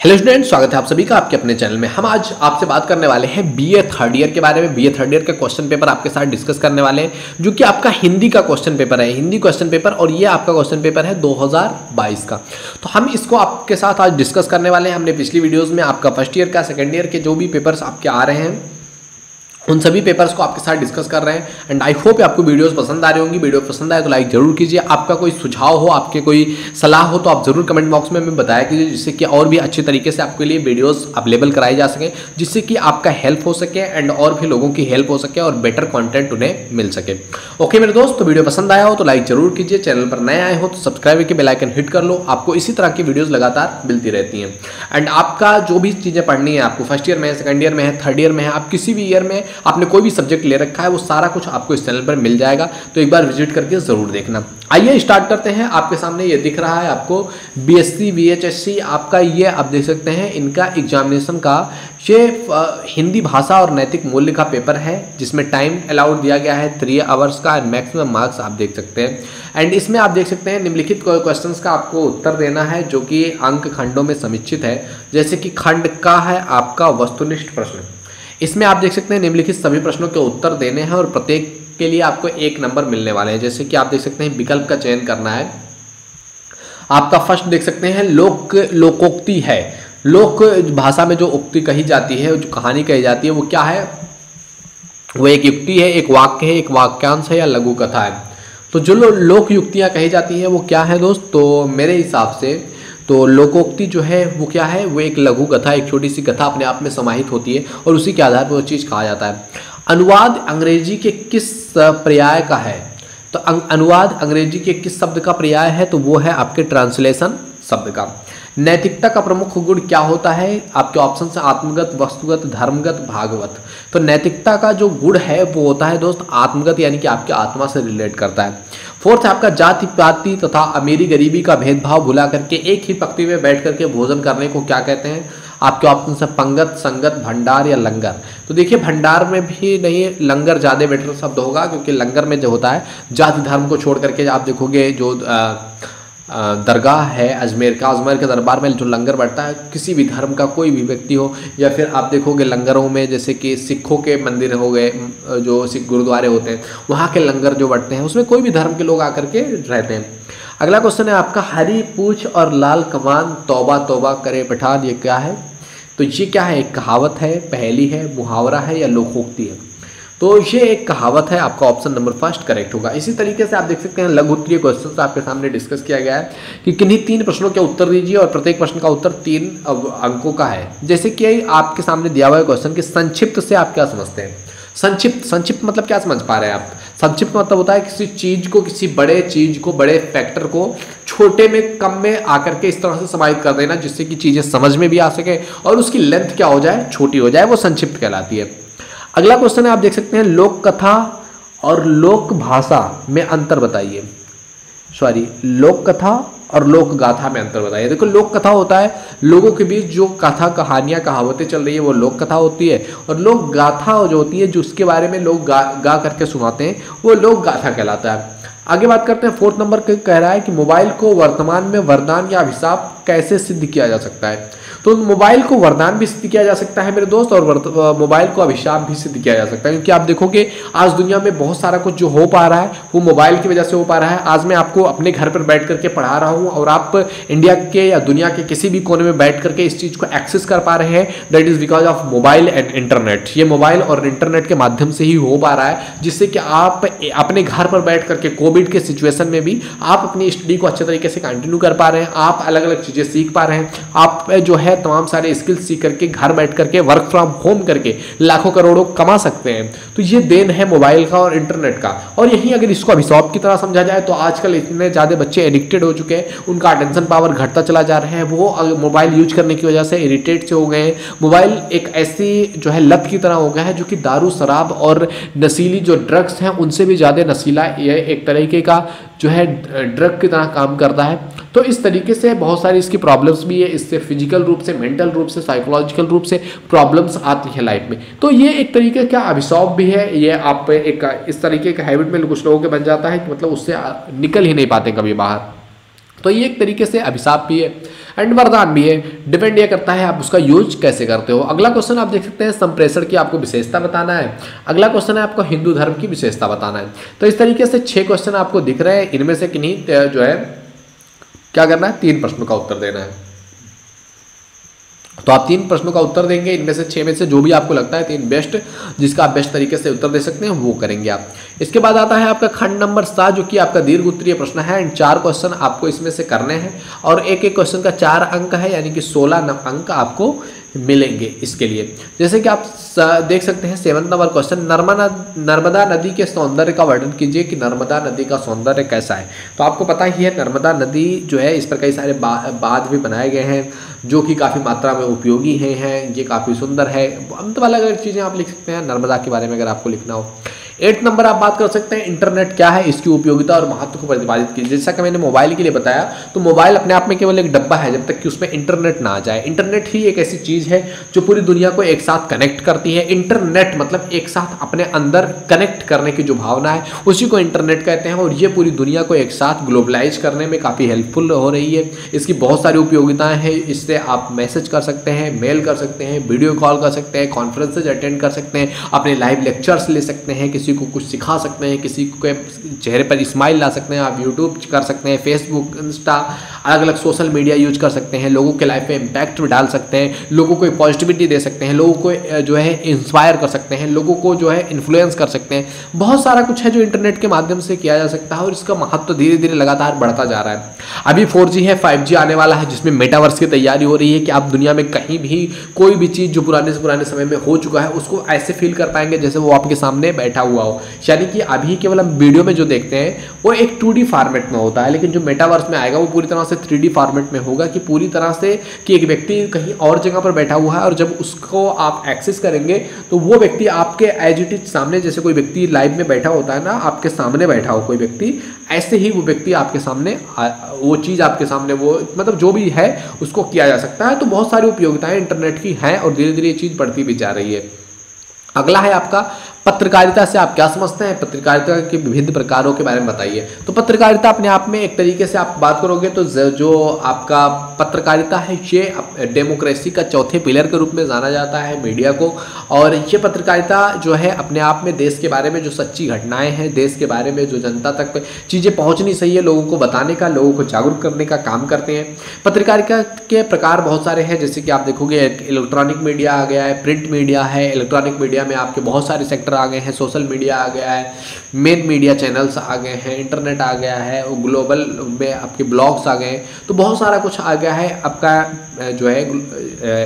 Hello student, स्वागत है आप सभी का आपके अपने चैनल में। हम आज आपसे बात करने वाले हैं बीए थर्ड ईयर के बारे में। बीए थर्ड ईयर का क्वेश्चन पेपर आपके साथ डिस्कस करने वाले हैं, जो कि आपका हिंदी का क्वेश्चन पेपर है, हिंदी क्वेश्चन पेपर। और ये आपका क्वेश्चन पेपर है 2022 का। तो हम इसको आपके साथ आज डिस्कस करने वाले हैं। हमने पिछली वीडियोज़ में आपका फर्स्ट ईयर का, सेकेंड ईयर के जो भी पेपर्स आपके आ रहे हैं उन सभी पेपर्स को आपके साथ डिस्कस कर रहे हैं। एंड आई होप आपको वीडियोस पसंद आ रही होंगी। वीडियो पसंद आए तो लाइक जरूर कीजिए। आपका कोई सुझाव हो, आपके कोई सलाह हो तो आप जरूर कमेंट बॉक्स में हमें बताया कीजिए, जिससे कि और भी अच्छे तरीके से आपके लिए वीडियोस अवेलेबल कराई जा सके, जिससे कि आपका हेल्प हो सके एंड और भी लोगों की हेल्प हो सके और बेटर कॉन्टेंट उन्हें मिल सके। ओके मेरे दोस्त, तो वीडियो पसंद आया हो तो लाइक जरूर कीजिए। चैनल पर नए आए हो तो सब्सक्राइब करके बेल आइकन हिट कर लो। आपको इसी तरह की वीडियोस लगातार मिलती रहती हैं। एंड आपका जो भी चीज़ें पढ़नी है, आपको फर्स्ट ईयर में है, सेकंड ईयर में है, थर्ड ईयर में है, आप किसी भी ईयर में आपने कोई भी सब्जेक्ट ले रखा है, वो सारा कुछ आपको इस चैनल पर मिल जाएगा। तो एक बार विजिट करके जरूर देखना। आइए स्टार्ट करते हैं। आपके सामने ये दिख रहा है आपको बीएससी वीएचएससी आपका, ये आप देख सकते हैं इनका एग्जामिनेशन का ये हिंदी भाषा और नैतिक मूल्य का पेपर है, जिसमें टाइम अलाउड दिया गया है 3 आवर्स का। मैक्सिमम मार्क्स आप देख सकते हैं। एंड इसमें आप देख सकते हैं निम्नलिखित क्वेश्चंस का आपको उत्तर देना है, जो कि अंक खंडों में समीक्षित है। जैसे कि खंड का है आपका वस्तुनिष्ठ प्रश्न। इसमें आप देख सकते हैं निम्नलिखित सभी प्रश्नों के उत्तर देने हैं और प्रत्येक के लिए आपको 1 नंबर मिलने वाले हैं। जैसे कि आप देख सकते हैं विकल्प का चयन करना है। आपका फर्स्ट देख सकते हैं लोकोक्ति है। लोक भाषा में जो उक्ति कही जाती है, जो कहानी कही जाती है, वो क्या है? वो एक युक्ति है, एक वाक्य है, एक वाक्यांश है या लघु कथा है। तो जो लोक युक्तियाँ कही जाती हैं वो क्या है दोस्त? तो मेरे हिसाब से तो लोकोक्ति जो है वो क्या है? वो एक लघु कथा, एक छोटी सी कथा अपने आप में समाहित होती है और उसी के आधार पर वो चीज़ कहा जाता है। अनुवाद अंग्रेजी के किस पर्याय का है? तो अनुवाद अंग्रेजी के किस शब्द का पर्याय है? तो वो है आपके ट्रांसलेशन शब्द का। नैतिकता का प्रमुख गुण क्या होता है? आपके ऑप्शन से आत्मगत, वस्तुगत, धर्मगत, भागवत। तो नैतिकता का जो गुण है वो होता है दोस्त आत्मगत, यानी कि आपके आत्मा से रिलेट करता है। फोर्थ है आपका जाति पाति तथा अमीरी गरीबी का भेदभाव भुला करके एक ही पंक्ति में बैठ करके भोजन करने को क्या कहते हैं? आपके ऑप्शन से पंगत, संगत, भंडार या लंगर। तो देखिए भंडार में भी नहीं, लंगर ज़्यादा बेटर शब्द होगा, क्योंकि लंगर में जो होता है जाति धर्म को छोड़ करके आप देखोगे जो दरगाह है अजमेर का, अजमेर के दरबार में जो लंगर बढ़ता है, किसी भी धर्म का कोई भी व्यक्ति हो, या फिर आप देखोगे लंगरों में जैसे कि सिखों के मंदिर हो गए, जो सिख गुरुद्वारे होते हैं, वहाँ के लंगर जो बढ़ते हैं उसमें कोई भी धर्म के लोग आकर के रहते हैं। अगला क्वेश्चन है आपका हरी पूछ और लाल कमान, तौबा तौबा करे पठान। ये क्या है? तो ये क्या है? एक कहावत है, पहेली है, मुहावरा है या लोकोक्ति है? तो ये एक कहावत है। आपका ऑप्शन नंबर फर्स्ट करेक्ट होगा। इसी तरीके से आप देख सकते हैं लघु उत्तरीय क्वेश्चन आपके सामने डिस्कस किया गया है कि किन्हीं 3 प्रश्नों के उत्तर दीजिए और प्रत्येक प्रश्न का उत्तर 3 अंकों का है। जैसे कि आपके सामने दिया हुआ है क्वेश्चन कि संक्षिप्त से आप क्या समझते हैं? संक्षिप्त मतलब क्या समझ पा रहे हैं आप? संक्षिप्त मतलब होता है किसी चीज को, किसी बड़े चीज को, बड़े फैक्टर को छोटे में, कम में आकर के इस तरह से समाहित कर देना जिससे कि चीजें समझ में भी आ सके और उसकी लेंथ क्या हो जाए? छोटी हो जाए, वो संक्षिप्त कहलाती है। अगला क्वेश्चन है आप देख सकते हैं लोक कथा और लोक भाषा में अंतर बताइए। लोक कथा और लोक गाथा में अंतर बताइए। देखो लोक कथा होता है लोगों के बीच जो कथा, कहानियां, कहावतें चल रही है, वो लोक कथा होती है। और लोक गाथा जो होती है, जो उसके बारे में लोग गा करके सुनाते हैं, वो लोक गाथा कहलाता है। आगे बात करते हैं। 4th नंबर कह रहा है कि मोबाइल को वर्तमान में वरदान या अभिशाप कैसे सिद्ध किया जा सकता है? तो मोबाइल को वरदान भी सिद्ध किया जा सकता है मेरे दोस्त, और मोबाइल को अभिशाप भी सिद्ध किया जा सकता है, क्योंकि आप देखोगे आज दुनिया में बहुत सारा कुछ जो हो पा रहा है वो मोबाइल की वजह से हो पा रहा है। आज मैं आपको अपने घर पर बैठ करके पढ़ा रहा हूँ और आप इंडिया के या दुनिया के किसी भी कोने में बैठ करके इस चीज़ को एक्सेस कर पा रहे हैं। That is because of mobile and internet. ये मोबाइल और इंटरनेट के माध्यम से ही हो पा रहा है, जिससे कि आप अपने घर पर बैठ करके कोविड के सिचुएशन में भी आप अपनी स्टडी को अच्छे तरीके से कंटिन्यू कर पा रहे हैं। आप अलग अलग चीज़ें सीख पा रहे हैं। आप जो है तमाम सारे स्किल्स सीख करके घर बैठ करके वर्क फ्रॉम होम करके लाखों करोड़ों कमा सकते हैं। तो ये देन है मोबाइल का और इंटरनेट का। और यहीं अगर इसको अभिशाप की तरह समझा जाए तो आजकल इतने ज़्यादा बच्चे एडिक्टेड हो चुके हैं, उनका अटेंशन पावर घटता चला जा रहा है। वो मोबाइल यूज करने की वजह से इरिटेट से हो गए हैं। मोबाइल एक ऐसी जो है लत की तरह हो गया है, जो कि दारू, शराब और नशीली जो ड्रग्स हैं उनसे भी ज़्यादा नशीला, ये एक तरीके का जो है ड्रग की तरह काम करता है। तो इस तरीके से बहुत सारी इसकी प्रॉब्लम्स भी है। इससे फिजिकल रूप से, मेंटल रूप से, साइकोलॉजिकल रूप से प्रॉब्लम्स आती है लाइफ में। तो ये एक तरीके का अभिशाप भी है। ये आप एक इस तरीके का हैबिट में कुछ लोगों के बन जाता है कि मतलब उससे निकल ही नहीं पाते कभी बाहर। तो ये एक तरीके से अभिशाप भी है। एंड वरदान भी है। डिपेंड ये करता है आप उसका यूज कैसे करते हो। अगला क्वेश्चन आप देख सकते हैं संप्रेषण की आपको विशेषता बताना है। अगला क्वेश्चन है आपको हिंदू धर्म की विशेषता बताना है। तो इस तरीके से 6 क्वेश्चन आपको दिख रहे हैं, इनमें से किन्हीं जो है क्या करना है, 3 प्रश्नों का उत्तर देना है। तो आप 3 प्रश्नों का उत्तर देंगे, इनमें से 6 में से जो भी आपको लगता है 3 बेस्ट, जिसका आप बेस्ट तरीके से उत्तर दे सकते हैं वो करेंगे आप। इसके बाद आता है आपका खंड नंबर 7 जो कि आपका दीर्घ उत्तरीय प्रश्न है एंड 4 क्वेश्चन आपको इसमें से करने हैं और एक एक क्वेश्चन का 4 अंक है, यानी कि 16 अंक आपको मिलेंगे इसके लिए। जैसे कि आप देख सकते हैं 7 नंबर क्वेश्चन, नर्मदा नदी के सौंदर्य का वर्णन कीजिए कि नर्मदा नदी का सौंदर्य कैसा है। तो आपको पता ही है नर्मदा नदी जो है इस पर कई सारे बांध भी बनाए गए हैं जो कि काफ़ी मात्रा में उपयोगी हैं, ये काफ़ी सुंदर है। मतलब अलग अलग चीज़ें आप लिख सकते हैं नर्मदा के बारे में अगर आपको लिखना हो। 8 नंबर आप बात कर सकते हैं इंटरनेट क्या है, इसकी उपयोगिता और महत्व को प्रतिपादित कीजिए। जैसा कि मैंने मोबाइल के लिए बताया, तो मोबाइल अपने आप में केवल एक डब्बा है जब तक कि उसमें इंटरनेट ना आ जाए। इंटरनेट ही एक ऐसी चीज़ है जो पूरी दुनिया को एक साथ कनेक्ट करती है। इंटरनेट मतलब एक साथ अपने अंदर कनेक्ट करने की जो भावना है उसी को इंटरनेट कहते हैं और ये पूरी दुनिया को एक साथ ग्लोबलाइज करने में काफ़ी हेल्पफुल हो रही है। इसकी बहुत सारी उपयोगिताएं हैं। इससे आप मैसेज कर सकते हैं, मेल कर सकते हैं, वीडियो कॉल कर सकते हैं, कॉन्फ्रेंसेज अटेंड कर सकते हैं, अपने लाइव लेक्चर्स ले सकते हैं, किसी को कुछ सिखा सकते हैं, किसी के चेहरे पर स्माइल ला सकते हैं, आप यूट्यूब कर सकते हैं, फेसबुक, इंस्टा, अलग अलग सोशल मीडिया यूज कर सकते हैं, लोगों के लाइफ में इम्पैक्ट डाल सकते हैं, लोगों को पॉजिटिविटी दे सकते हैं, लोगों को जो है इंस्पायर कर सकते हैं, लोगों को जो है इन्फ्लुएंस कर सकते हैं। बहुत सारा कुछ है जो इंटरनेट के माध्यम से किया जा सकता है और इसका महत्व धीरे धीरे लगातार बढ़ता जा रहा है। अभी 4G है, 5G आने वाला है जिसमें मेटावर्स की तैयारी हो रही है कि आप दुनिया में कहीं भी कोई भी चीज़ जो पुराने से पुराने समय में हो चुका है उसको ऐसे फील कर पाएंगे जैसे वो आपके सामने बैठा हुआ हो। यानी कि अभी केवल हम वीडियो में जो देखते हैं वो एक 2D फॉर्मेट में होता है, लेकिन जो मेटावर्स में आएगा वो पूरी तरह से 3D फॉर्मेट में होगा कि पूरी तरह से कि एक व्यक्ति कहीं और जगह पर बैठा हुआ है और जब उसको आप एक्सेस करेंगे तो वो व्यक्ति आपके एज इट इज सामने, जैसे कोई व्यक्ति लाइव में बैठा होता है ना, आपके सामने बैठा हो कोई व्यक्ति, ऐसे ही वो व्यक्ति आपके सामने वो चीज़ आपके सामने वो मतलब जो भी है उसको किया जा सकता है। तो बहुत सारी उपयोगिताएं इंटरनेट की हैं और धीरे धीरे ये चीज़ बढ़ती भी जा रही है। अगला है आपका पत्रकारिता से आप क्या समझते हैं, पत्रकारिता के विभिन्न प्रकारों के बारे में बताइए। तो पत्रकारिता अपने आप में एक तरीके से आप बात करोगे तो जो आपका पत्रकारिता है ये डेमोक्रेसी का चौथे पिलर के रूप में जाना जाता है मीडिया को। और ये पत्रकारिता जो है अपने आप में देश के बारे में जो सच्ची घटनाएं हैं, देश के बारे में जो जनता तक चीज़ें पहुँचनी सही है, लोगों को बताने का, लोगों को जागरूक करने का काम करते हैं। पत्रकारिता के प्रकार बहुत सारे हैं, जैसे कि आप देखोगे इलेक्ट्रॉनिक मीडिया आ गया है, प्रिंट मीडिया है, इलेक्ट्रॉनिक मीडिया में आपके बहुत सारे सेक्टर आ गए हैं, सोशल मीडिया आ गया है, मेन मीडिया चैनल्स आ गए हैं, इंटरनेट आ गया है, ग्लोबल में आपके ब्लॉग्स आ गए हैं। तो बहुत सारा कुछ आ गया है आपका जो है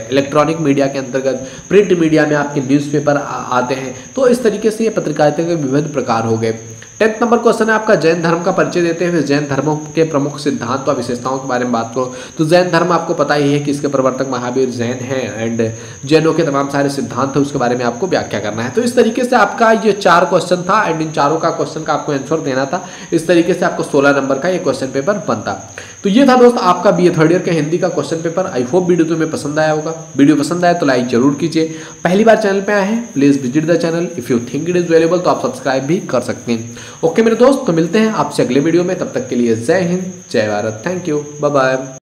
इलेक्ट्रॉनिक मीडिया के अंतर्गत। प्रिंट मीडिया में आपके न्यूज़पेपर आते हैं। तो इस तरीके से ये पत्रकारिता के विविध प्रकार हो गए। 10th नंबर क्वेश्चन है आपका जैन धर्म का परिचय देते हुए जैन धर्मों के प्रमुख सिद्धांत और विशेषताओं के बारे में बात करो। तो जैन धर्म आपको पता ही है कि इसके प्रवर्तक महावीर जैन हैं एंड जैनों के तमाम सारे सिद्धांत है उसके बारे में आपको व्याख्या करना है। तो इस तरीके से आपका ये 4 क्वेश्चन था एंड इन चारों का क्वेश्चन का आपको आंसर देना था। इस तरीके से आपको 16 नंबर का ये क्वेश्चन पेपर बनता। तो ये था दोस्त आपका BA थर्ड ईयर के हिंदी का question paper. I hope video तुम्हें पसंद आया होगा। वीडियो पसंद आया तो लाइक जरूर कीजिए। पहली बार चैनल पे आए हैं please visit the channel. If you think it is valuable तो आप सब्सक्राइब भी कर सकते हैं। ओके मेरे दोस्त, तो मिलते हैं आपसे अगले वीडियो में। तब तक के लिए जय हिंद, जय Bharat, thank you, bye bye.